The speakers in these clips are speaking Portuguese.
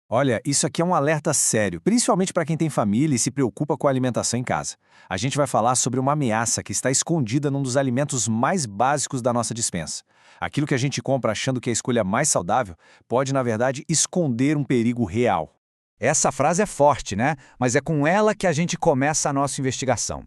Olha, isso aqui é um alerta sério, principalmente para quem tem família e se preocupa com a alimentação em casa. A gente vai falar sobre uma ameaça que está escondida num dos alimentos mais básicos da nossa despensa. Aquilo que a gente compra achando que é a escolha mais saudável pode, na verdade, esconder um perigo real. Essa frase é forte, né? Mas é com ela que a gente começa a nossa investigação.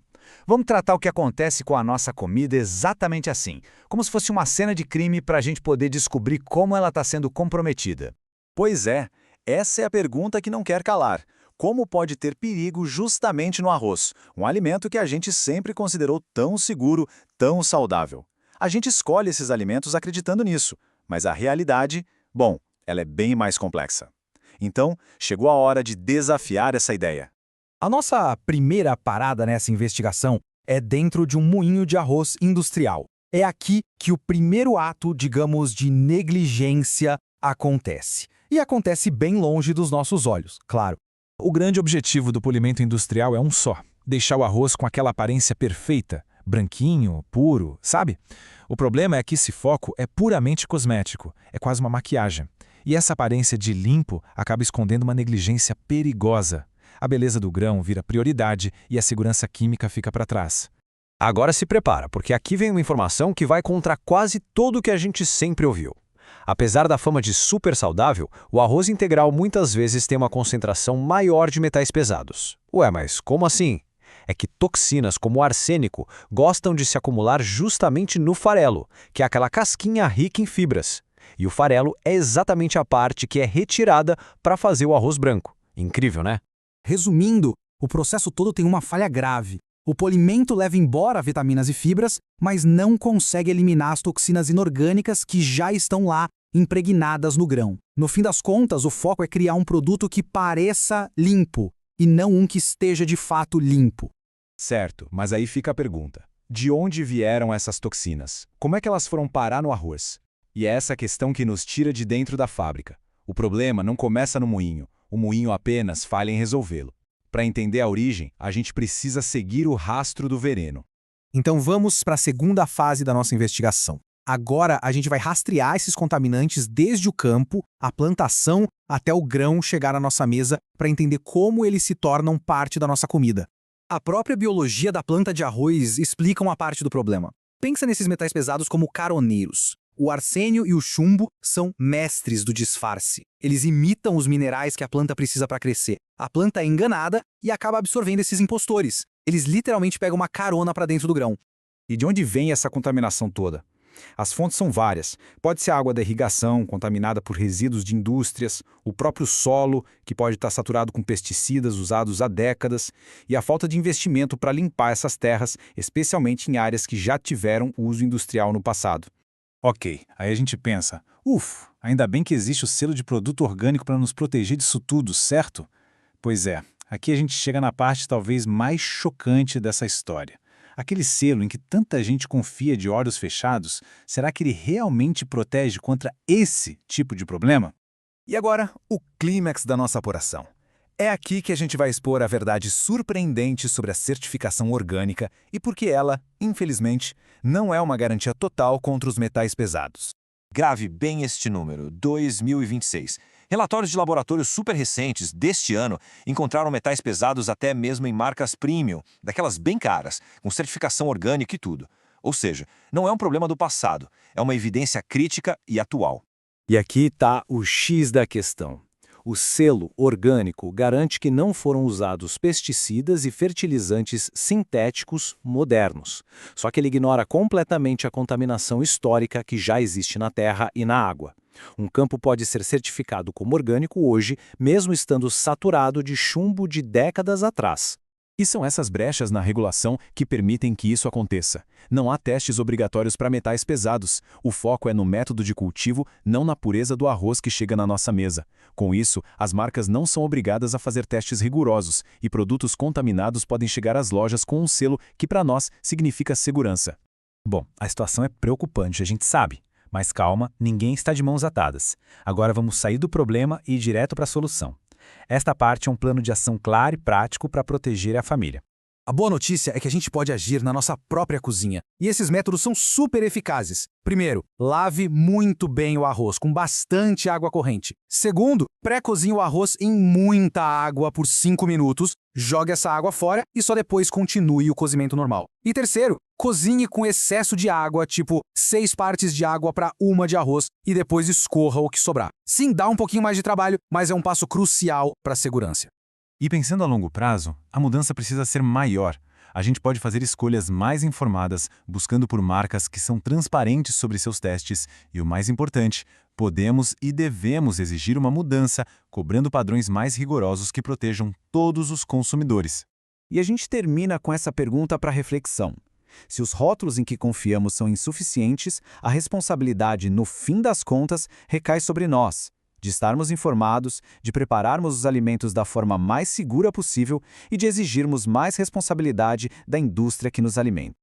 Vamos tratar o que acontece com a nossa comida exatamente assim, como se fosse uma cena de crime para a gente poder descobrir como ela está sendo comprometida. Pois é, essa é a pergunta que não quer calar. Como pode ter perigo justamente no arroz, um alimento que a gente sempre considerou tão seguro, tão saudável? A gente escolhe esses alimentos acreditando nisso, mas a realidade, bom, ela é bem mais complexa. Então, chegou a hora de desafiar essa ideia. A nossa primeira parada nessa investigação é dentro de um moinho de arroz industrial. É aqui que o primeiro ato, digamos, de negligência acontece. E acontece bem longe dos nossos olhos, claro. O grande objetivo do polimento industrial é um só: deixar o arroz com aquela aparência perfeita, branquinho, puro, sabe? O problema é que esse foco é puramente cosmético, é quase uma maquiagem. E essa aparência de limpo acaba escondendo uma negligência perigosa. A beleza do grão vira prioridade e a segurança química fica para trás. Agora se prepara, porque aqui vem uma informação que vai contra quase tudo o que a gente sempre ouviu. Apesar da fama de super saudável, o arroz integral muitas vezes tem uma concentração maior de metais pesados. Ué, mas como assim? É que toxinas como o arsênico gostam de se acumular justamente no farelo, que é aquela casquinha rica em fibras. E o farelo é exatamente a parte que é retirada para fazer o arroz branco. Incrível, né? Resumindo, o processo todo tem uma falha grave. O polimento leva embora vitaminas e fibras, mas não consegue eliminar as toxinas inorgânicas que já estão lá, impregnadas no grão. No fim das contas, o foco é criar um produto que pareça limpo, e não um que esteja de fato limpo. Certo, mas aí fica a pergunta: de onde vieram essas toxinas? Como é que elas foram parar no arroz? E é essa questão que nos tira de dentro da fábrica. O problema não começa no moinho, o moinho apenas falha em resolvê-lo. Para entender a origem, a gente precisa seguir o rastro do veneno. Então vamos para a segunda fase da nossa investigação. Agora a gente vai rastrear esses contaminantes desde o campo, a plantação, até o grão chegar à nossa mesa para entender como eles se tornam parte da nossa comida. A própria biologia da planta de arroz explica uma parte do problema. Pensa nesses metais pesados como caroneiros. O arsênio e o chumbo são mestres do disfarce. Eles imitam os minerais que a planta precisa para crescer. A planta é enganada e acaba absorvendo esses impostores. Eles literalmente pegam uma carona para dentro do grão. E de onde vem essa contaminação toda? As fontes são várias. Pode ser a água da irrigação, contaminada por resíduos de indústrias, o próprio solo, que pode estar saturado com pesticidas usados há décadas, e a falta de investimento para limpar essas terras, especialmente em áreas que já tiveram uso industrial no passado. Ok, aí a gente pensa, ainda bem que existe o selo de produto orgânico para nos proteger disso tudo, certo? Pois é, aqui a gente chega na parte talvez mais chocante dessa história. Aquele selo em que tanta gente confia de olhos fechados, será que ele realmente protege contra esse tipo de problema? E agora, o clímax da nossa apuração. É aqui que a gente vai expor a verdade surpreendente sobre a certificação orgânica e por que ela, infelizmente, não é uma garantia total contra os metais pesados. Grave bem este número, 2026. Relatórios de laboratórios super recentes deste ano encontraram metais pesados até mesmo em marcas premium, daquelas bem caras, com certificação orgânica e tudo. Ou seja, não é um problema do passado, é uma evidência crítica e atual. E aqui está o X da questão. O selo orgânico garante que não foram usados pesticidas e fertilizantes sintéticos modernos. Só que ele ignora completamente a contaminação histórica que já existe na terra e na água. Um campo pode ser certificado como orgânico hoje, mesmo estando saturado de chumbo de décadas atrás. E são essas brechas na regulação que permitem que isso aconteça. Não há testes obrigatórios para metais pesados. O foco é no método de cultivo, não na pureza do arroz que chega na nossa mesa. Com isso, as marcas não são obrigadas a fazer testes rigorosos e produtos contaminados podem chegar às lojas com um selo que para nós significa segurança. Bom, a situação é preocupante, a gente sabe. Mas calma, ninguém está de mãos atadas. Agora vamos sair do problema e ir direto para a solução. Esta parte é um plano de ação claro e prático para proteger a família. A boa notícia é que a gente pode agir na nossa própria cozinha. E esses métodos são super eficazes. Primeiro, lave muito bem o arroz, com bastante água corrente. Segundo, pré-cozinhe o arroz em muita água por 5 minutos, jogue essa água fora e só depois continue o cozimento normal. E terceiro, cozinhe com excesso de água, tipo 6 partes de água para 1 de arroz, e depois escorra o que sobrar. Sim, dá um pouquinho mais de trabalho, mas é um passo crucial para a segurança. E pensando a longo prazo, a mudança precisa ser maior. A gente pode fazer escolhas mais informadas, buscando por marcas que são transparentes sobre seus testes e, o mais importante, podemos e devemos exigir uma mudança, cobrando padrões mais rigorosos que protejam todos os consumidores. E a gente termina com essa pergunta para reflexão. Se os rótulos em que confiamos são insuficientes, a responsabilidade, no fim das contas, recai sobre nós, de estarmos informados, de prepararmos os alimentos da forma mais segura possível e de exigirmos mais responsabilidade da indústria que nos alimenta.